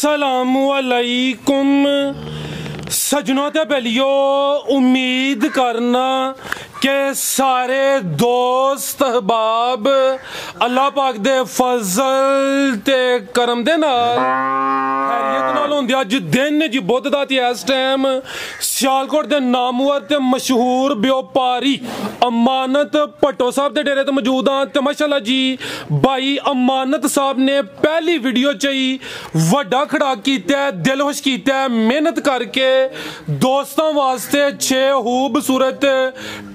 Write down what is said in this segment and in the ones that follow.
अस्सलामुअलैकुम सजनों ते बेलियो, उम्मीद करना के सारे दोस्त अहबाब अल्लाह पाक दे फजल ते करम दे नाल खैरियत नाल होंदे। अज दिन जी बुध दा ते इस टाइम सियालकोट दे नामवर ते मशहूर व्यापारी अमानत भट्टो साहब दे डेरे ते मौजूद हां ते माशाअल्लाह जी भाई अमानत साहब ने पहली वीडियो च ही वड्डा खड़ा कीता, दिल खुश कीता, मेहनत करके दोस्तों वास्ते 6 खूबसूरत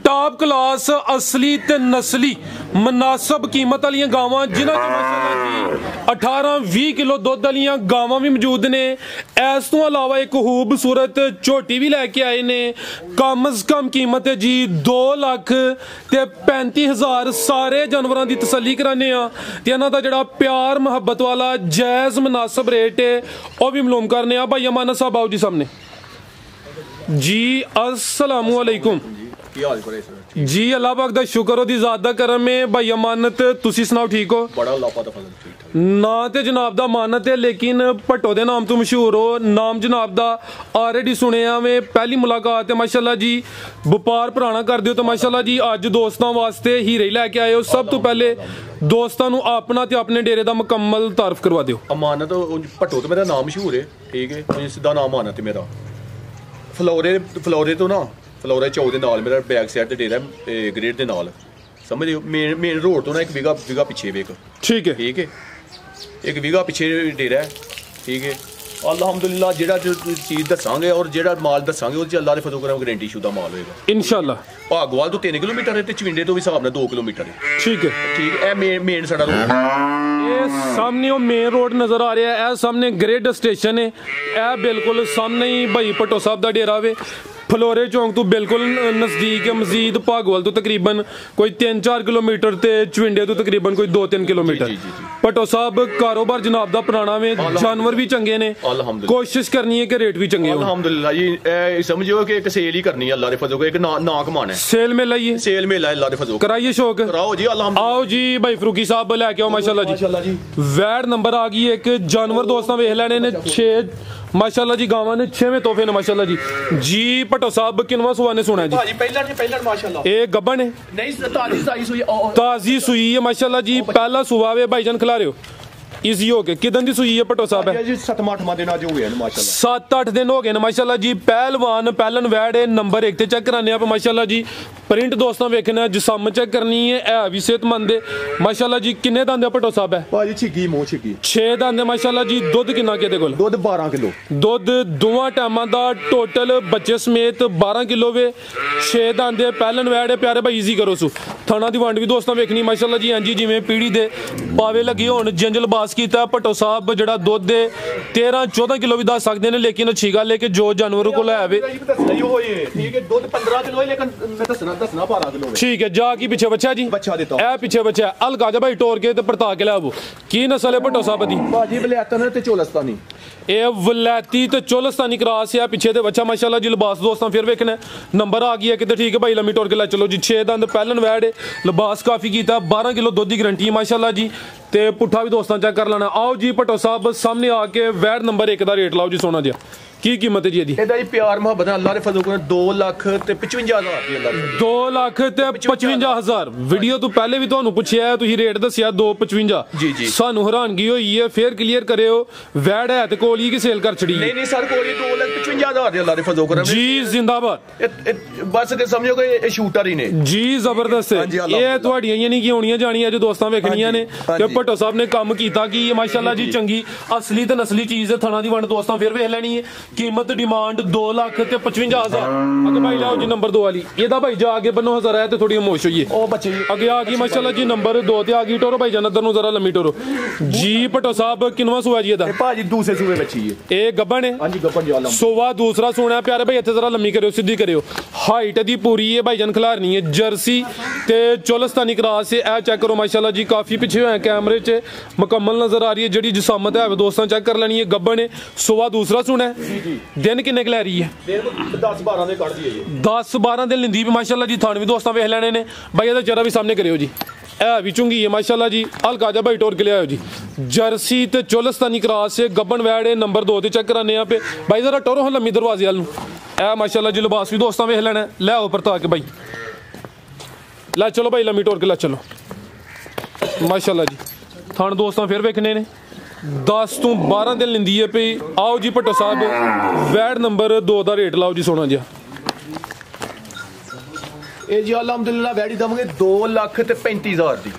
टॉप क्लास असली ते नस्ली मुनासब कीमत वाली गावां जिन्हां च माशाअल्लाह जी 18-20 किलो दुध वाली गावां भी मौजूद ने। इस तो अलावा एक खूबसूरत झोटी भी लैके आए ने। कम अज कम कीमत है जी 2,35,000। सारे जानवरों की तसल्ली कराने ते इन्हां दा जिहड़ा प्यार मुहब्बत वाला जायज़ मुनासब रेट है वह भी मालूम करने। भाई अमानत साहब आओ जी सामने जी। अस्सलामुअलैकुम जी। अल्लाह पाक दा शुक्र हो दी ज़ात दा करम है। भाई अमानत तुसी सुनाओ ठीक हो? बड़ा अल्लाह पाक दा फजल ठीक ठाक। ना ते जनाब दा अमानत है लेकिन भट्टो दे नाम तो मशहूर हो। नाम जनाब दा ऑलरेडी सुनिया मैं, पहली मुलाकात है माशाअल्लाह जी। व्यापार पुराना कर दियो तो माशाअल्लाह जी अज दोस्तों वास्ते हीरे लैके आए हो। सब तो पहले दोस्तों नू अपना ते अपने डेरे दा मुकम्मल तारफ करवा दियो। अमानत भट्टो तो मेरा नाम मशहूर है, ठीक है, सीधा नाम अमानत है मेरा। फलोरे तो ना फलोरे चौक दे नाल मेरा बैक साइड ते डेरा है, ग्रेड दे नाल समझ लियो। मेन रोड तो ना एक विगा पीछे वेख, ठीक है, ठीक है, एक विगा पीछे डेरा है, ठीक है। अल्हम्दुलिल्लाह जेड़ा चीज़ दसांगे और जेड़ा माल दसांगे वो अल्लाह दे फजल करम गारंटी शुदा माल होएगा इंशाअल्लाह। भागवाल तो 3 किलोमीटर है ते चविंडे तो भी हिसाब नाल 2 किलोमीटर है, ठीक है, ठीक है। मेन साडा रोड ये सामने मेन रोड नजर आ रहा है। सामने ग्रेड स्टेशन है, यह बिल्कुल सामने ही भाई भट्टो साहब दा डेरा वे। फलोरे चौंक तो बिल्कुल नज़दीक है। मजीद भागवाल तो तकरीबन कोई 3-4 किलोमीटर ते चविंडे तो तकरीबन कोई 2-3 किलोमीटर। भट्टो साहब कारोबार जनाब दा पुराना में, जानवर भी चंगे ने, कोशिश करनी है कि रेट भी चंगे हो। अल्हम्दुलिल्लाह जी समझो कि एक सेल ही करनी है अल्लाह दे फजल को, एक ना कमाना है। सेल मेला ही है, सेल मेला है अल्लाह दे फजल। कराइए शौक, कराओ जी अल्हम्दुलिल्लाह। आओ जी भाई फरूकी साहब लेके आओ माशाअल्लाह जी। वैड नंबर आ गई एक जानवर दोस्तों वेख लेने ने 6 माशाअल्लाह जी गावां ने 6वें तोहफे ने माशाअल्लाह जी। जी भट्टो साहब किनवा सुआ ने सुना जी? पहला माशाअल्लाह ए गब्बन है नहीं, ताजी सुई है माशाअल्लाह जी। पहला सुआ वे भाईजान खिला रहे हो इजी हो के किदन दी सुई है भट्टो साहब? है 7-8 दिन आज हो गए माशाअल्लाह। 7-8 दिन हो गए माशाअल्लाह जी। पहलवान पहलन वैड है नंबर 1 ते चेक कराने आप माशाअल्लाह जी। प्रिंट दोस्तों वेखना, जिसम चेक करनी है भी सेहतमंद है माशाअल्लाह जी। किन्ने दंद है भट्टो साहब? है भाजी छिगी मोह छिगी 6 दंद है माशाअल्लाह जी। दुध किन्ना किहदे कोल? दुध 12 किलो दुध दोवां टाइमां दा टोटल बच्चे समेत 12 किलो वे। 6 दंद है, पहलन वैड है। प्यारे भाई इजी करो सु थाना दी वंड भी दोस्तों वेखनी माशाअल्लाह जी। हां जी जिवें पीढ़ी दे पावे लगे होण जिंज लिबास कीता भट्टो साहब जड़ा दुध दे 13-14 किलो भी दस सकते हैं लेकिन अच्छी गल है कि जो जानवर को लै ठीक है। जा की पीछे बच्चा जी, ए पीछे बच्चा हल्का जा भाई टोर के परता के लै की नस्ल है भट्टो साहब दी? ये वलैती ते चोलस्तानी क्रॉस है। पीछे ते बच्चा माशाअल्लाह जी। लिबास दोस्तों फिर वेखना नंबर आ गया किते, ठीक है भाई लम्मी टोर के लै चलो जी। 6 दंद पहलन वैड है, लिबास काफी कीता, 12 किलो दुध की गारंटी है माशाअल्लाह जी। ते पुट्ठा भी दोस्तों चेक कर लेना। आओ जी भट्टो साहब सामने आके वैड नंबर 1 का रेट लाओ जी। सोना जी की कीमत है जी ਇਹਦੀ? ਇਹਦਾ ਜੀ ਪਿਆਰ ਮੁਹੱਬਤ अल्लाह दे फजल को 2,55,000 2,55,000। वीडियो तो पहले भी ਤੁਹਾਨੂੰ ਪੁੱਛਿਆ ਤੁਸੀਂ ਰੇਟ ਦੱਸਿਆ 2,55। ਜੀ ਜੀ ਸਾਨੂੰ ਹੈਰਾਨਗੀ ਹੋਈ ਹੈ। ਫੇਰ ਕਲੀਅਰ ਕਰਿਓ ਵੈਡ ਹੈ ਤੇ ਕੋਲ ਹੀ ਕਿ ਸੇਲ ਕਰ ਛੜੀ? ਨਹੀਂ ਸਰ ਕੋਲ 2,55,000 ਦੇ अल्लाह दे फजल को ਜੀ ਜ਼ਿੰਦਾਬਾਦ। ਬਸ ਕਿ ਸਮਝੋ ਕਿ ਇਹ ਸ਼ੂਟਰ ਹੀ ਨੇ ਜੀ ਜ਼ਬਰਦਸਤ ਹੈ। ਇਹ ਤੁਹਾਡੀਆਂ ਹੀ ਨਹੀਂ ਕਿ ਹੋਣੀਆਂ ਜਾਣੀਆਂ ਜੋ ਦੋਸਤਾਂ ਵੇਖਣੀਆਂ ਨੇ ਕਿ ਭੱਟੋ ਸਾਹਿਬ ਨੇ ਕੰਮ ਕੀਤਾ ਕੀ ਮਾਸ਼ਾਅੱਲਾ ਜੀ। ਚੰਗੀ ਅਸਲੀ ਤੇ ਨਸਲੀ ਚੀਜ਼ ਹੈ। ਥਣਾ ਦੀ ਵੰਡ ਦੋਸਤਾਂ ਫਿਰ ਵੇਖ ਲੈਣੀ ਹੈ। कीमत डिमांड 2,55,000। अगे भाई लाओ जी नंबर 2 वाली। ਇਹਦਾ ਭਾਈ ਜਾ ਅੱਗੇ ਬੰਨੋ ਜ਼ਰਾ ਤੇ ਥੋੜੀ ਮੋਸ਼ ਹੋਈਏ। ਉਹ ਬੱਚੇ ਅੱਗੇ ਆ ਗਈ ਮਾਸ਼ਾਅੱਲਾ ਜੀ ਨੰਬਰ 2 ਤੇ ਆ ਗਈ। ਟੋਰੋ ਭਾਈ ਜਾਨ ਅੰਦਰ ਨੂੰ ਜ਼ਰਾ ਲੰਮੀ ਟੋਰੋ ਜੀ। ਭੱਟੋ ਸਾਹਿਬ ਕਿਨਵਾ ਸੁਆ ਜੀ ਇਹਦਾ? ਇਹ ਭਾਜੀ ਦੂਸਰੇ ਸੂਏ ਬੱਚੀ ਹੈ। ਇਹ ਗੱਬਣ ਹੈ? ਹਾਂਜੀ ਗੱਬਣ ਜੀ। ਆਲਮ ਸੋਵਾ ਦੂਸਰਾ ਸੋਣਾ ਪਿਆਰੇ ਭਾਈ ਇੱਥੇ ਜ਼ਰਾ ਲੰਮੀ ਕਰਿਓ ਸਿੱਧੀ ਕਰਿਓ। ਹਾਈਟ ਦੀ ਪੂਰੀ ਹੈ ਭਾਈ ਜਾਨ ਖਿਲਾਰਨੀ ਹੈ। ਜਰਸੀ ਤੇ ਚੋਲਸਤਾਨੀ ਕਰਾਸ ਹੈ। ਇਹ ਚੈੱਕ ਕਰੋ ਮਾਸ਼ਾਅੱਲਾ ਜੀ ਕਾਫੀ ਪਿੱਛੇ ਹੋਇਆ कैमरे च मुकम्मल नजर आ रही है। जी जिसामत है दोस्तों चेक कर लेनी है। गब्बन है सोवा दूसरा सुना है। दिन किन्ने क लै रही है? 10-12 दिन कट दी है। 10-12 दिन लिंदी भी माशाअल्लाह जी। थान भी दोस्तों वेख लेने ने भाई। चेहरा भी सामने करियो जी। ए भी चुंगी है माशाअल्लाह जी। हल्का जा भाई टोर के ले आयो जी। जर्सी ते चोलस्तानी क्रॉस है गब्बन वैड है नंबर 2 ते चेक कराने पे भाई जरा टोरो हाँ लम्मी दरवाजे वाल ए माशाल्लाह जी लिबास भी दोस्तों वेख लेना लै ऊपर तो आके भाई लै चलो भाई लम्मी टोर के लै चलो माशाल्लाह जी थान दोस्तों फिर वेखने ने 10 तो 12 दिन लेंदी है पई आओ जी भट्टो साहब वैड नंबर 2 का रेट लाओ जी सोना जी ਇਹ ਜੀ ਅਲਹਮਦੁਲਿਲਾ ਵੈੜੀ ਦਵਾਂਗੇ 2,35,000 ਦੀ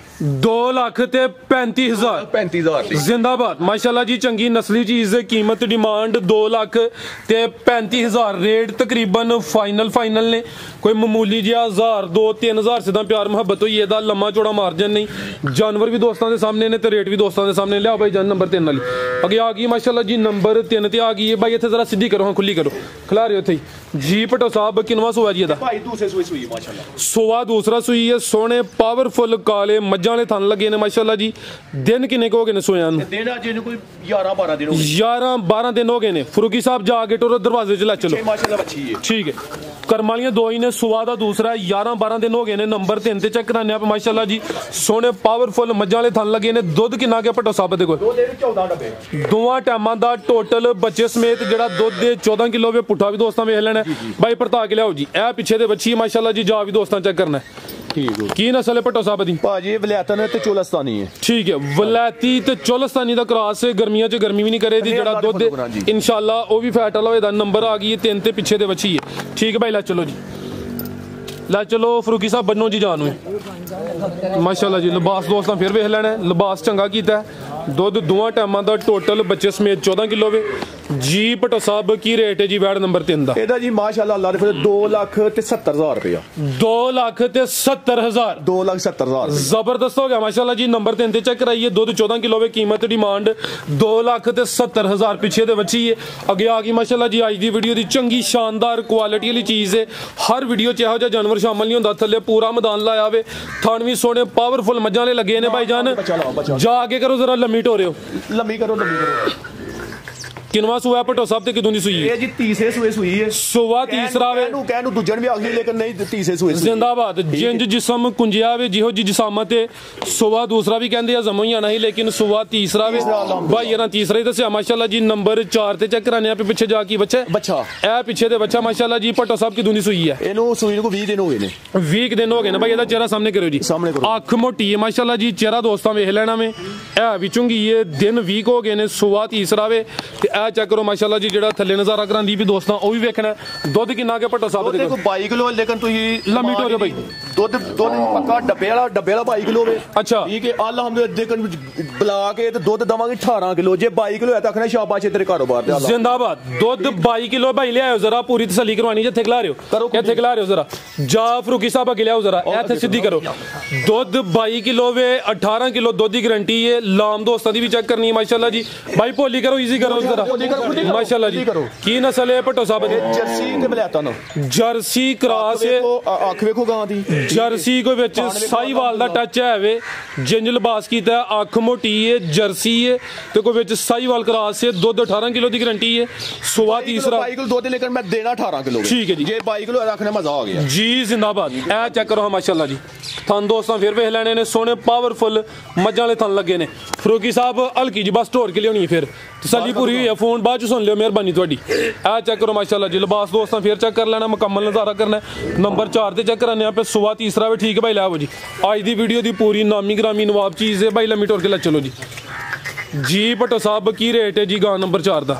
2,35,000 35,000 ਦੀ जिंदाबाद माशाल्लाह जी चंगी नस्ली चीज है कीमत डिमांड 2,35,000 रेट तकरीबन फाइनल ने कोई मामूली जिहा 1,000 2-3,000 सिद्धा प्यार मुहब्बत होई एदा लम्मा चौड़ा मार्जिन नहीं जानवर भी दोस्तों के सामने ने ते रेट भी दोस्तों के सामने लिया भाई जान नंबर 3 वाली अगे आ गई माशाल्लाह जी नंबर 3 ते आ गई है भाई इत्थे जरा सीधी करो हाँ खुली करो खिला रहे हो इत्थे जी भट्टो साहब किनवा सोआ जी एदा भाई दूसरे सूई माशाल्लाह सोआ दूसरा सूई है सोने पावरफुल काले मज्जां वाले थन लगे ने माशाल्लाह जी दिन किन्ने को हो गए ने सोया दिन अज कोई 11-12 दिन हो गए 11-12 दिन हो गए ने फरूकी साहब जाके टोरो दरवाजे च लै चलो माशाल्लाह अच्छी है ठीक है करमालियां 2 ही ने सुआ दा दूसरा 11-12 दिन हो गए ने नंबर 3 ते चेक कराने पे माशाल्लाह जी सोने पावरफुल मज्जां वाले थन लगे ने दुध किन्ना के भट्टो साहब दे कोल 14 डब्बे दोवां टाइमां दा टोटल बच्चे समेत जेड़ा दुध दे 14 किलो वे पुट्ठा भी दोस्तां वेख लेना भाई परता के लियाओ जी ए पीछे दे बच्ची माशाल्लाह जी जा भी दोस्तां चेक करना ठीक है की नस्ल है भट्टो साहब दी भाजी वलैतन ते चोलस्तानी है ठीक है वलैती ते चोलस्तानी दा क्रॉस है गर्मियां च गर्मी भी नहीं करे दी जेड़ा दुध इंशाल्लाह ओ भी फैट वाला होएदा नंबर आ गई है 3 ते पीछे दे बच्ची है ठीक है भाई ला चलो जी ला चलो फरूकी साहब बनो जी जानू माशाल्लाह जी लिबास दोस्तां फिर वेख लेना लिबास चंगा कीता है दुध दोवां टाइमां दा टोटल बच्चे समेत 14 किलो वे जी भट्टो साहब की रेट है जी वैड नंबर 3 दा एदा जी माशाल्लाह अल्लाह दे फजल 2,70,000 रुपया 2,70,000 2,70,000 जबरदस्त हो गया माशाल्लाह जी नंबर 3 ते चेक कराइए दुध 14 किलो वे कीमत डिमांड 2,70,000 पीछे दे बच्ची है अगे आ गई माशाल्लाह जी अज दी वीडियो दी चंगी शानदार क्वालिटी वाली चीज है हर वीडियो च इहो जिहा जानवर शामिल नहीं होंदा थल्ले पूरा मैदान लाया वे थान भी सोने पावरफुल मज्जां वाले लगे ने भाईजान जाके करो जरा लम्मी टोरियो लम्मी करो किनवा सुआ भट्टो साहब ते किदों दी सुई है ये जी तीसरे सूए सुई है सुआ तीसरा वे कहनु दूजन भी आखी लेकिन नहीं तीसरे सूए जिंदाबाद जिंज जिस्म कुंजिया वे जिहो जी जिसामत है सुआ दूसरा भी कहंदे आ जमो ही आना ही लेकिन सुआ तीसरा वे भाई यार तीसरा ही दस्या माशाल्लाह जी नंबर 4 ते चेक कराने पे पीछे जाके बच्चे ए पीछे दे बच्चा माशाल्लाह जी भट्टो साहब किदों दी सुई है एनु सुई को 20 दिन हो गए ने 20 दिन हो गए ने भाई एदा चेहरा सामने करो जी सामने करो अख मोटी है माशाल्लाह जी चेहरा दोस्तां वेख लेना में ए विचों ही ये दिन 20 हो गए ने सुआ तीसरा वे ते ए चेक करो माशाल्लाह जी जेड़ा थल्ले नजारा करांदी भी दोस्तां ओ भी वेखना दुध किन्ना के भट्टो साहब दे 22 किलो लेकिन तुही लम्मी टोरियो भाई दुध पक्का डब्बे वाला 22 किलो वे अच्छा ठीक है अल्हम्दुलिल्लाह देखन बुला के ते दुध दवांगे 18 किलो जे 22 किलो है तो आखना शाबाश तेरे कारोबार ते जिंदाबाद दुध 22 किलो भाई ले आयो जरा पूरी तसल्ली करवानी जिथे खिला रहे हो इथे खिला रहे हो जरा जा फरूकी साहब के ले आओ जरा इथे सीधी करो दुध 22 किलो वे 18 किलो दुध की गारंटी है लाम दोस्तां दी भी चेक करनी है माशाल्लाह जी भाई भोली करो इजी करो जरा माशाल्लाह जी की नस्ल है भट्टो साहब जर्सी ते वलैतन जर्सी क्रॉस है अख वेखो गां दी जर्सी को विच साहीवाल दा टच है वे जिंज लिबास कीता है अख मोटी है जर्सी है ते को विच साहीवाल क्रॉस है दुध 18 किलो दी गारंटी है सुआ तीसरा 22 किलो दुध लेकिन मैं देना 18 किलो ठीक है जी जे 22 किलो रखने मजा आ गया जी जिंदाबाद ए चेक करो माशाल्लाह जी थन दोस्तां फिर वेख लेने ने सोने पावरफुल मज्जां वाले थन लगे ने फरूकी साहब हल्की जी बस ढोर के लियानी फिर तसल्ली पूरी हुई है फोन बाद च सुन लियो मेहरबानी थोड़ी ए चेक करो माशाल्लाह जी लिबास दोस्तां फिर चेक कर लेना मुकम्मल नज़ारा करना नंबर 4 ते चेक कराने पे सुआ तीसरा भी ठीक है भाई लाओ जी आज दी वीडियो दी पूरी नामी ग्रामी नवाब चीज़ है भाई लम्मी टोर के ला चलो जी भट्टो साहब की रेट है जी गां नंबर 4 दा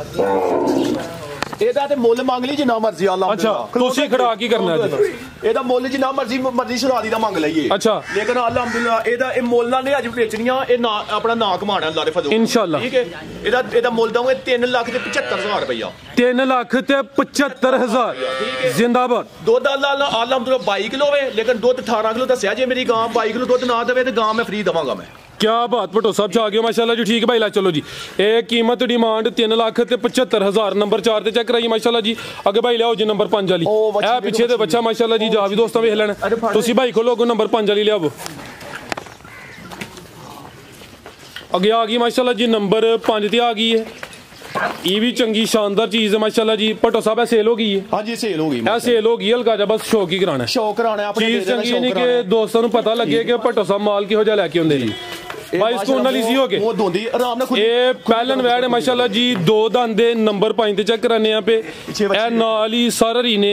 ਇਹਦਾ ਤੇ ਮੁੱਲ ਮੰਗ ਲਈ ਜਿੰਨਾ ਮਰਜ਼ੀ ਅੱਲਾ ਅੱਛਾ ਤੁਸੀਂ ਖੜਾ ਕੀ ਕਰਨਾ ਜੀ ਇਹਦਾ ਮੁੱਲ ਜਿੰਨਾ ਮਰਜ਼ੀ ਸ਼ਰਾਦੀ ਦਾ ਮੰਗ ਲਈਏ ਅੱਛਾ ਲੇਕਿਨ ਅਲਹਮਦੁਲਿਲਾ ਇਹਦਾ ਇਹ ਮੁੱਲ ਨਾਲ ਨਹੀਂ ਅੱਜ ਵੇਚਣੀਆਂ ਇਹ ਨਾ ਆਪਣਾ ਨਾਂ ਕਮਾਣਾ ਅੱਲਾ ਦੇ ਫਜ਼ਲ ਇਨਸ਼ਾਅੱਲਾ ਠੀਕ ਹੈ ਇਹਦਾ ਮੁੱਲ ਦਵਾਂਗੇ 3,75,000 ਰੁਪਇਆ 3,75,000 जिंदाबाद ਦੁੱਧ ਅਲਹਮਦੁਲਿਲਾ 22 ਕਿਲੋ ਵੇ ਲੇਕਿਨ ਦੁੱਧ 18 ਕਿਲੋ ਦੱਸਿਆ ਜੇ ਮੇਰੀ ਗਾਂ 22 ਕਿਲੋ ਦੁੱਧ ਨਾ ਦੇਵੇ ਤੇ ਗਾਂ ਮੈਂ ਫ੍ਰੀ ਦਵਾਂਗਾ मैं क्या बात भट्टो साहब आ गए माशाल्लाह जी ठीक है भाई ला चलो जी एक कीमत डिमांड 3,75,000 नंबर 4 ते चेक कराइए माशाल्लाह जी अगे भाई लियाओ जी नंबर 5 वाली ए पीछे दे बच्चा माशाल्लाह जी जा भी दोस्तों वेख लेना तुसी भाई खोलो नंबर 5 वाली लियाओ अगे आ गई माशाल्लाह जी नंबर 5 ते आ गई है ये भी चंगी शानदार चीज है माशाल्लाह जी भट्टो साहब सेल हो गई है हां जी सेल हो गई है सेल हो गई हल्का जा बस शौक ही कराना है शौक कराना है अपने चीज चंगी नहीं कि दोस्तों को पता लगे कि भट्टो साहब माल किहो जा लेके आंदे भाई स्कून वाली सी हो गए वो दोंदी आराम ਨਾਲ ਖੁੱਲੀ ਇਹ ਪਹਿਲਨ ਵੈੜ ਮਾਸ਼ਾਅੱਲਾ ਜੀ 2 ਦੰਦ ਦੇ ਨੰਬਰ 5 ਤੇ ਚੈੱਕ ਕਰਾਨੇ ਆ ਪੇ ਇਹ ਨਾਲ ਹੀ ਸਾਰੀ ਨੇ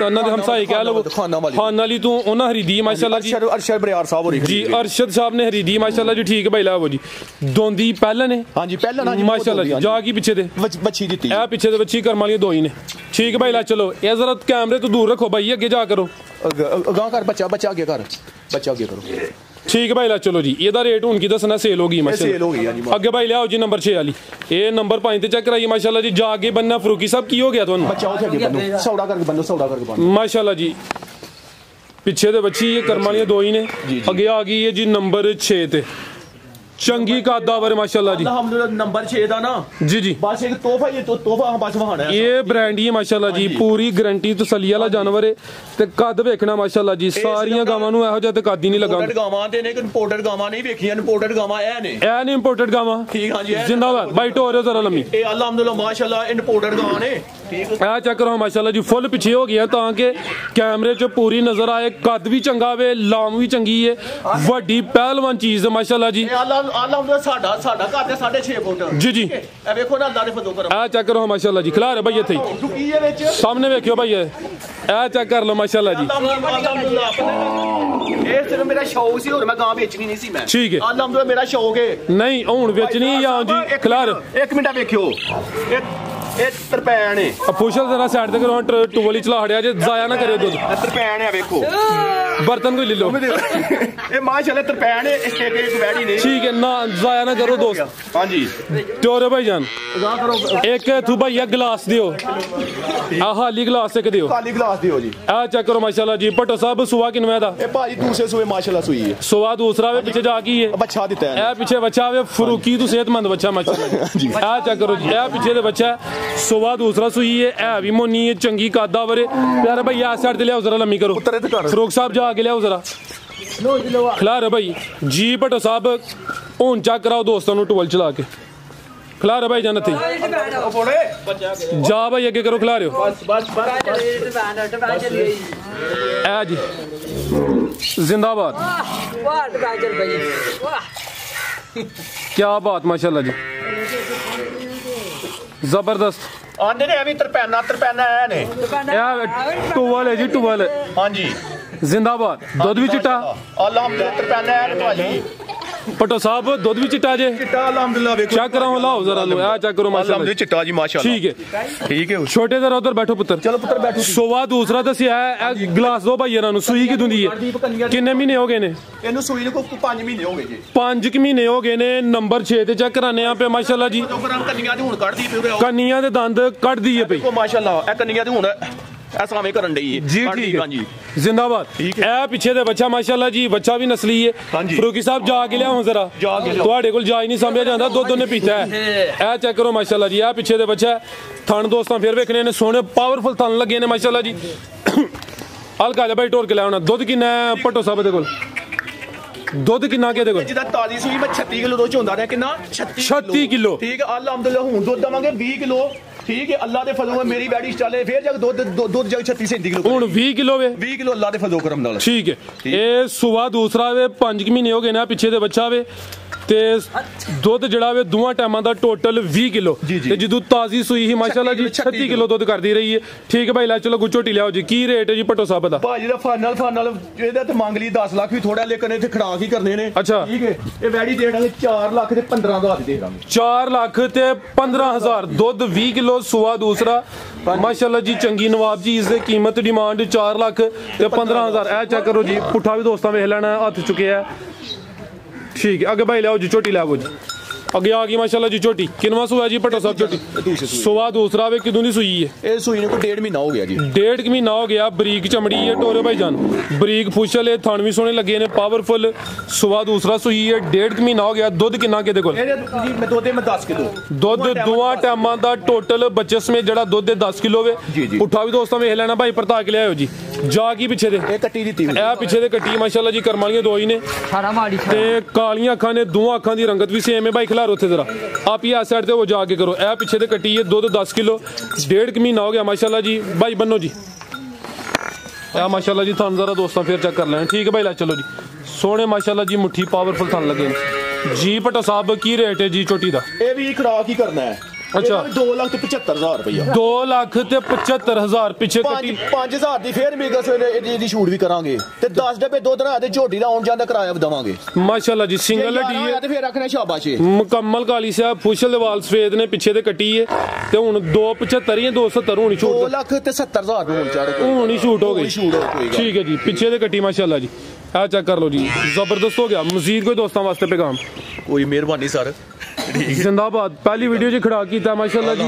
ਉਹਨਾਂ ਦੇ ਹਮਸਾਏ ਕਹਿ ਲਓ ਖਾਨ ਵਾਲੀ ਤੋਂ ਉਹਨਾਂ ਖਰੀਦੀ ਮਾਸ਼ਾਅੱਲਾ ਜੀ ਅਰਸ਼ਦ ਬਰਿਆਰ ਸਾਹਿਬ ਹੋ ਰਹੀ ਜੀ ਅਰਸ਼ਦ ਸਾਹਿਬ ਨੇ ਖਰੀਦੀ ਮਾਸ਼ਾਅੱਲਾ ਜੀ ਠੀਕ ਭਾਈ ਲਾਵੋ ਜੀ ਦੋਂਦੀ ਪਹਿਲਨ ਹੈ ਹਾਂਜੀ ਪਹਿਲਨ ਹਾਂਜੀ ਮਾਸ਼ਾਅੱਲਾ ਜੀ ਜਾ ਕੀ ਪਿੱਛੇ ਦੇ ਬੱਚੀ ਦਿੱਤੀ ਇਹ ਪਿੱਛੇ ਦੇ ਬੱਚੀ ਕਰਮ ਵਾਲੀਆਂ ਦੋ ਹੀ ਨੇ ਠੀਕ ਭਾਈ ਲਾ ਚਲੋ ਇਹ ਜ਼ਰਾ ਕੈਮਰੇ ਤੋਂ ਦੂਰ ਰੱਖੋ ਭਾਈ ਅੱਗੇ ਜਾ ਕਰੋ ਅਗਾਂ ਕਰ ਬੱਚਾ ਅੱਗੇ ਕਰ ਬੱਚਾ ਅੱਗੇ ਕਰੋ ठीक है भाई ला चलो जी ਇਹਦਾ ਰੇਟ ਹੁਣ ਕੀ ਦੱਸਣਾ ਸੇਲ ਹੋ ਗਈ ਮਾਸ਼ਾਅੱਲਾ ਸੇਲ ਹੋ ਗਈ ਹਾਂਜੀ ਅੱਗੇ ਭਾਈ ਲਿਆਓ ਜੀ ਨੰਬਰ 6 ਵਾਲੀ ਇਹ ਨੰਬਰ 5 ਤੇ ਚੈੱਕ ਕਰਾਈਏ ਮਾਸ਼ਾਅੱਲਾ ਜੀ ਜਾ ਕੇ ਬੰਨਾ ਫਰੂਕੀ ਸਾਹਿਬ ਕੀ ਹੋ ਗਿਆ ਤੁਹਾਨੂੰ ਬੱਚਾ ਉੱਥੇ ਅੱਗੇ ਬੰਨੋ ਸੌਦਾ ਕਰਕੇ ਬੰਨੋ ਮਾਸ਼ਾਅੱਲਾ ਜੀ ਪਿੱਛੇ ਦੇ ਬੱਚੀ ਇਹ ਕਰਮ ਵਾਲੀਆਂ ਦੋ ਹੀ ਨੇ ਅੱਗੇ ਆ ਗਈ ਹੈ ਜੀ ਨੰਬਰ 6 ਤੇ ਚੰਗੀ ਕਾਦਾਵਰ माशाल्लाह जी अल्हम्दुलिल्लाह नंबर 6 दा ना जी जी बस एक तोहफा ये तोहफा बस वहाना है ये ब्रांड ही माशाल्लाह जी पूरी गारंटी तसल्ली वाला जानवर है ते कद वेखना माशाल्लाह जी सारियां गावां नु एहो जिहा ते कद ही नहीं लगा इंपोर्टेड गावां ते ने इंपोर्टेड गावां नहीं वेखियां इंपोर्टेड गावां ए ने इंपोर्टेड गावां ठीक हां जी जिंदाबाद भाई टोरे जरा लम्मी ए अल्हम्दुलिल्लाह माशाल्लाह इंपोर्टेड गावां ने ठीक आ चेक करो माशाल्लाह जी फुल पीछे हो गया ताकि कैमरे च पूरी नजर आए कद भी चंगा वे लाम भी चंगी है वड्डी पहलवान चीज है माशाल्लाह जी अल्हम्दुलिल्लाह साडा घर ते 6.5 फुट जी जी ए वेखो ना अल्लाह दे फजल करम आ चेक करो माशाल्लाह जी खिला रे भाई इथे दुकी ये विच सामने वेखियो भाई ए चेक कर लो माशाल्लाह जी ए सिर्फ मेरा शौक सी और मैं गां बेचनी नहीं सी मैं ठीक है अल्हम्दुलिल्लाह मेरा शौक है नहीं हुन बेचनी या जी खिला रे एक मिनट वेखियो ਇਹ ਤਰਪੈਣ ਹੈ ਪੁਸ਼ਲ ਜ਼ਰਾ ਸਾਈਡ ਤੇ ਕਰੋ ਟੂਵਲੀ ਚਲਾ ਹੜਿਆ ਜੇ ਜ਼ਾਇਆ ਨਾ ਕਰਿਓ ਦੁੱਧ ਤਰਪੈਣ ਹੈ ਵੇਖੋ बर्तन कोई ले लो ਇਹ ਮਾਸ਼ਾਅੱਲਾ ਤਰਪੈਣ ਹੈ ਇੱਕ ਵੈੜੀ ਨੇ ठीक है ना जाया ना करो दोस्त ਹਾਂਜੀ टोरे भाईजान एक तू भैया गिलास दियो हाली गिलास एक दियो ਖਾਲੀ ਗਲਾਸ ਦਿਓ ਜੀ आ चेक करो माशाल्लाह जी भट्टो साहब सुवा किनवे दा ਇਹ ਭਾਜੀ ਦੂਸਰੇ ਸੂਏ ਮਾਸ਼ਾਅੱਲਾ ਸੂਈ ਹੈ सुवा दूसरा वे पीछे जा की है ਬੱਚਾ ਦਿੱਤਾ ਹੈ ए पीछे बच्चा वे फरूकी तू सेहतमंद बच्चा माशाल्लाह जी आ चेक करो जी ए पीछे दे बच्चा सुवा दूसरा सुई है भी मोनी है चंगी कादा वरे प्यारे भैया साइड ते ले आओ जरा लम्मी करो फरूक साहब जा के ले आओ जरा खिला रहे भाई जी भट्टो साहब हुन चेक कराओ दोस्तों नु टुवल चला के खिला रहे भाई जान थे जा भाई अगे करो खिला रहे हो ए जी जिंदाबाद क्या बात माशाल्लाह जी जबरदस्त ਆਂਦੇ ਨੇ ਐਵੇਂ ਤਰਪੈਨਾ ਐ ਨੇ टुवल है जी टुवल ਹਾਂਜੀ जिंदाबाद दुध भी चिट्टा ਅਲਹਮਦੁਲਿल्लाह ਤਰਪੈਨਾ ਐ ਨੇ ਭਾਜੀ भट्टो साहब दुध भी चिट्टा जे चिट्टा अल्हम्दुलिल्लाह वेखो चेक कराओ लाओ जरा लो आ चेक करो माशाल्लाह चिट्टा जी माशाल्लाह ठीक है छोटे जरा उधर बैठो पुत्र चलो पुत्र बैठो सोवा दूसरा दसिया है गिलास दो भाई इन्हां नु सूई की दुंदी है किन्ने महीने हो गए ने ਇਹਨੂੰ ਸੂਈ ਨੂੰ ਕੋਈ 5 ਮਹੀਨੇ ਹੋ ਗਏ ਜੀ 5 ਮਹੀਨੇ ਹੋ ਗਏ ਨੇ ਨੰਬਰ 6 ਤੇ ਚੈੱਕ ਕਰਾਨੇ ਆ ਪੇ ਮਾਸ਼ਾਅੱਲਾ ਜੀ ਕੰਨੀਆਂ ਦੀ ਹੁਣ ਕੱਢਦੀ ਪਈ ਕੰਨੀਆਂ ਦੇ ਦੰਦ ਕੱਢਦੀ ਹੈ ਪਈ ਕੋ ਮਾਸ਼ਾਅੱਲਾ ਇਹ ਕੰਨੀਆਂ ਦੀ ਹੁਣ ਐਸਾਵੇਂ ਕਰਨ ਡਈ ਹੈ जी ठीक है जिंदाबाद ए पीछे दे बच्चा माशाल्लाह जी बच्चा भी नस्ली है फरूकी साहब जा के लिया जरा ਤੁਹਾਡੇ ਕੋਲ ਜਾ ਹੀ ਨਹੀਂ ਸੰਭਿਆ ਜਾਂਦਾ ਦੁੱਧ ਉਹਨੇ ਪੀਤਾ ਹੈ ਇਹ ਚੈੱਕ ਕਰੋ ਮਾਸ਼ਾਅੱਲਾ ਜੀ ਇਹ ਪਿੱਛੇ ਦੇ ਬੱਚਾ ਥਣ ਦੋਸਤਾਂ ਫਿਰ ਵੇਖਣੇ ਨੇ ਸੋਹਣੇ ਪਾਵਰਫੁਲ ਥਣ ਲੱਗੇ ਨੇ ਮਾਸ਼ਾਅੱਲਾ ਜੀ ਹਲਕਾ ਜਿਹਾ ਭਾਈ ਟੋਰ ਕੇ ਲੈ ਆਉਣਾ ਦੁੱਧ ਕਿੰਨਾ ਹੈ ਭੱਟੋ ਸਾਹਿਬ ਦੇ ਕੋਲ ਦੁੱਧ ਕਿੰਨਾ ਕਿਹਦੇ ਕੋਲ ਜਿਹਦਾ ਤਾਜੀ ਸੂਈ ਮੈਂ 36 ਕਿਲੋ ਦੁੱਧ ਹੁੰਦਾ ਰਿਹਾ ਕਿੰਨਾ 36 ਕਿਲੋ ਠੀਕ ਹੈ ਅਲਹਮਦੁਲਿल्लाह ਹੁਣ ਦੁੱਧ ਦਵਾਂਗੇ 20 ਕਿਲੋ ठीक है अल्लाह दे फजल मेरी बैडी चले फिर जग दूध जग 36 37 किलो ਹੁਣ 20 ਕਿਲੋ ਵੇ 20 ਕਿਲੋ ਅੱਲਾਹ ਦੇ ਫਜ਼ਲ ਕਰਮ ਨਾਲ ਠੀਕ ਹੈ ਇਹ ਸੁਵਾ ਦੂਸਰਾ ਵੇ 5 ਮਹੀਨੇ ਹੋ ਗਏ ਨੇ ਪਿੱਛੇ ਦੇ ਬੱਚਾ ਵੇ ਤੇ ਦੁੱਧ ਜਿਹੜਾ ਵੇ ਦੋਵਾਂ ਟਾਈਮਾਂ ਦਾ ਟੋਟਲ 20 ਕਿਲੋ ਤੇ ਜਦੋਂ ਤਾਜ਼ੀ ਸੂਈ ਹੀ ਮਾਸ਼ਾਅੱਲਾ ਜੀ 36 ਕਿਲੋ ਦੁੱਧ ਕਰਦੀ ਰਹੀ ਹੈ ਠੀਕ ਹੈ ਭਾਈ ਲੈ ਚਲੋ ਗੁੱਚੋਟੀ ਲਿਆਓ ਜੀ ਕੀ ਰੇਟ ਹੈ ਜੀ ਭੱਟੋ ਸਾਹਿਬ ਦਾ ਭਾਜੀ ਦਾ ਫਾਈਨਲ ਇਹਦਾ ਤੇ ਮੰਗ ਲਈ 10 ਲੱਖ ਵੀ ਥੋੜਾ ਲੇਕਿਨ ਇੱਥੇ ਖੜਾ ਕੀ ਕਰਨੇ ਨੇ ਅੱਛਾ ਠੀਕ ਹੈ ਇਹ ਵੈੜੀ ਦੇ ਦਾਂਗੇ 4 ਲੱਖ ਤੇ 15,000 ਦੇ ਦਾਂਗੇ 4 ਲੱਖ ਤੇ 15,000 ਦੁੱਧ 20 ਕਿਲੋ ਸੁਵਾ ਦੂਸਰਾ ਮਾਸ਼ਾਅੱਲਾ ਜੀ ਚੰਗੀ ਨਵਾਬ ਜੀ ਇਸ ਦੀ ਕੀਮਤ ਡਿਮਾਂਡ 4 ਲੱਖ ਤੇ 15,000 ਇਹ ਚੈੱਕ ਕਰੋ ਜੀ ਪੁੱਠਾ ਵੀ ਦੋਸਤਾਂ ਵੇਖ ਲੈਣਾ ਹੱਥ ਚੁੱਕਿਆ ठीक है आगे भाई लाओ जी छोटी लाओ जी आगे आ गई माशाल्लाह जी छोटी किनवा सुआ जी भट्टो साहब छोटी सुवा दूसरा वे किदों दी सुई है ਇਹ ਸੂਈ ਨੂੰ ਕੋਈ 1.5 ਮਹੀਨਾ ਹੋ ਗਿਆ ਜੀ 1.5 महीना हो गया बरीक चमड़ी है टोरे भाई जान बरीक फुशल है थन भी सोने लगे ने पावरफुल सुवा दूसरा सुई है 1.5 महीना हो गया दुध किन्ना किदे कोल ਇਹਦੇ ਜੀ ਮੈਂ ਦੁੱਧ ਮੈਂ 10 ਕਿਲੋ ਦੁੱਧ ਦੋਵਾਂ ਟਾਈਮਾਂ ਦਾ ਟੋਟਲ ਬੱਚੇ ਸਮੇਤ ਜਿਹੜਾ ਦੁੱਧ ਦੇ 10 ਕਿਲੋ ਵੇ ਪੁੱਠਾ ਵੀ ਦੋਸਤਾਂ ਵੇਖ ਲੈਣਾ ਭਾਈ ਪਰਤਾ ਕੇ ਲਿਆਓ ਜੀ ਜਾ ਕੀ ਪਿੱਛੇ ਦੇ ਇਹ ਕੱਟੀ ਦਿੱਤੀ ਇਹ ਪਿੱਛੇ ਦੇ ਕੱਟੀ ਮਾਸ਼ਾਅੱਲਾ ਜੀ ਕਰਮ ਵਾਲੀਆਂ ਦੋ ਹੀ ਨੇ ਤੇ ਕਾਲੀਆਂ ਅੱਖਾਂ ਨੇ ਦੋਵਾਂ ਅੱਖਾਂ ਦੀ ਰੰਗਤ ਵੀ ਸੇਮ ਹੈ ਭਾਈ ਖਿਲਾਰੋ ਉੱਥੇ ਜ਼ਰਾ आप ये साइड से वो जाके करो ए पीछे से कटी है दूध 10 किलो 1.5 महीना हो गया माशाल्लाह जी भाई बनो जी माशाल्लाह जी थान जरा दोस्तों फिर चेक कर लें ठीक है भाई ला चलो जी सोने माशाल्लाह जी मुट्ठी पावरफुल थान लगे जी भट्टो साहब की रेट है जी झोटी दा? ਇਹ ਵੀ ਖਰਾਕ ਹੀ ਕਰਨਾ ਹੈ। ਅੱਛਾ 2,75,000 ਰੁਪਇਆ। 2,75,000 ਪਿੱਛੇ ਕੱਟੀ 5,000 ਦੀ ਫੇਰ ਮੇਗਾ ਇਹਦੀ ਛੂਟ ਵੀ ਕਰਾਂਗੇ ਤੇ 10 ਡੱਬੇ ਦੁੱਧ ਨਾ ਤੇ ਝੋਟੀ ਦਾ ਆਉਣ ਜਾਣ ਦਾ ਕਿਰਾਇਆ ਵਧਾਵਾਂਗੇ। ਮਾਸ਼ਾਅੱਲਾ ਜੀ ਸਿੰਗਲ ਹੱਡੀ ਹੈ ਤੇ ਫੇਰ ਆਖਣਾ ਸ਼ਾਬਾਸ਼ ਹੈ। ਮੁਕੰਮਲ ਕਾਲੀ ਸਾਹਿਬ ਫੁਸ਼ਲ ਵਾਲ ਸਫੇਦ ਨੇ ਪਿੱਛੇ ਤੇ ਕੱਟੀ ਹੈ ਤੇ ਹੁਣ 2,75 ਜਾਂ 270 ਹੋਣੀ ਛੂਟ 2,70,000 ਨੂੰ ਚੜ ਹੁਣ ਹੀ ਛੂਟ ਹੋ ਗਈ। ਠੀਕ ਹੈ ਜੀ ਪਿੱਛੇ ਤੇ ਕੱਟੀ ਮਾਸ਼ਾਅੱਲਾ ਜੀ ਆ ਚੈੱਕ ਕਰ ਲਓ ਜੀ ਜ਼ਬਰਦस्त ਹੋ ਗਿਆ। ਮਜ਼ੀਦ ਕੋਈ ਦੋਸਤਾਂ ਵਾਸਤੇ ਪੈगाम? ਕੋਈ ਮਿਹਰਬਾਨੀ ਸਰ। जिंदाबाद पहली वीडियो च खड़ा किया माशाल्लाह जी।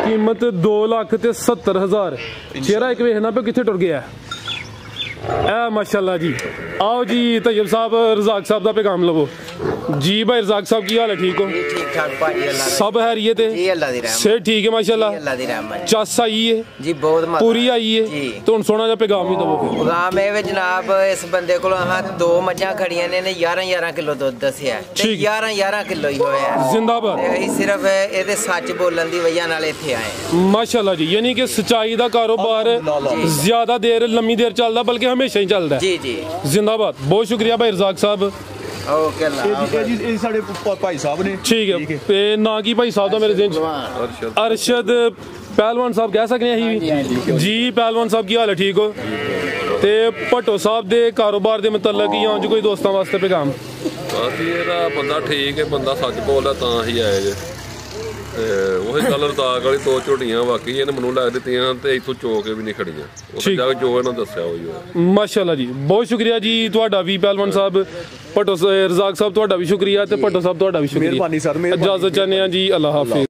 कीमत 2,70,000। चेहरा एक वेखना पे कितने टुर गया है माशाल्लाह जी। आओ जी तैयब साहब रजाक साहब का पैगाम लवो जी। भाई रजाक साहब की हाल है? ठीक हो? ठीक ठाक भाजी अल्लाह सब हैरियत है? जी अल्लाह दी रहमत। सेहत ठीक है माशाल्लाह? जी अल्लाह दी रहमत। चस आई है जी बहुत मजा पूरी आई है जी। तो हुन सोना जा पैगाम ही दवो फिर। पैगाम ਇਹ ਜਨਾਬ ਇਸ ਬੰਦੇ ਕੋਲ ਹਾਂ 2 ਮੱਝਾਂ ਖੜੀਆਂ ਨੇ 11 ਕਿਲੋ ਦੁੱਧ ਦੱਸਿਆ ਤੇ 11 ਕਿਲੋ ਹੀ ਹੋਇਆ। जिंदाबाद। ਤੇ ਅਸੀਂ ਸਿਰਫ ਇਹਦੇ ਸੱਚ ਬੋਲਣ ਦੀ ਵਜ੍ਹਾ ਨਾਲ ਇੱਥੇ ਆਏ माशाल्लाह जी। यानी कि सच्चाई का कारोबार ज्यादा देर लंबी देर चलता बल्कि हमेशा ही चलता है। जी जी जिंदाबाद। बहुत शुक्रिया भाई रजाक साहब। ओके अल्लाह ਇਹ ਸਾਡੇ ਭਾਈ ਸਾਹਿਬ ਨੇ। ठीक है ते ना की भाई साहब दा मेरे ज़हन अरशद पहलवान साहब कह सकते हैं जी। पहलवान साहब की हाल है? ठीक हो? ते भट्टो साहब दे कारोबार दे मुतल्लक या कोई दोस्तां वास्ते पैगाम? बस ਇਹਦਾ ਬੰਦਾ ਠੀਕ ਹੈ ਬੰਦਾ ਸੱਚ ਬੋਲਦਾ ਤਾਂ ਹੀ ਆਏ ਜੇ ਤੇ ਉਹੀ ਗੱਲ ਰਤਾਕ ਵਾਲੀ 2 ਝੋਟੀਆਂ ਵਾਕਈ ਇਹਨੇ ਮੈਨੂੰ ਲੱਗ ਦਿੱਤੀਆਂ ਤੇ ਇੱਥੋਂ ਚੋ ਕੇ ਵੀ ਨਹੀਂ ਖੜੀਆਂ ਉੱਥੇ ਜਾ ਕੇ ਜੋ ਇਹਨਾਂ ਦੱਸਿਆ ਹੋਈ। माशाल्लाह जी बहुत शुक्रिया जी ਤੁਹਾਡਾ ਵੀ पहलवान साहब। भट्टो रजाक साहब ਤੁਹਾਡਾ ਵੀ शुक्रिया ਤੇ भट्टो साहब ਤੁਹਾਡਾ ਵੀ शुक्रिया। ਮਿਹਰਬਾਨੀ ਸਰ। इजाजत चाहते हैं जी। अल्लाह हाफिज।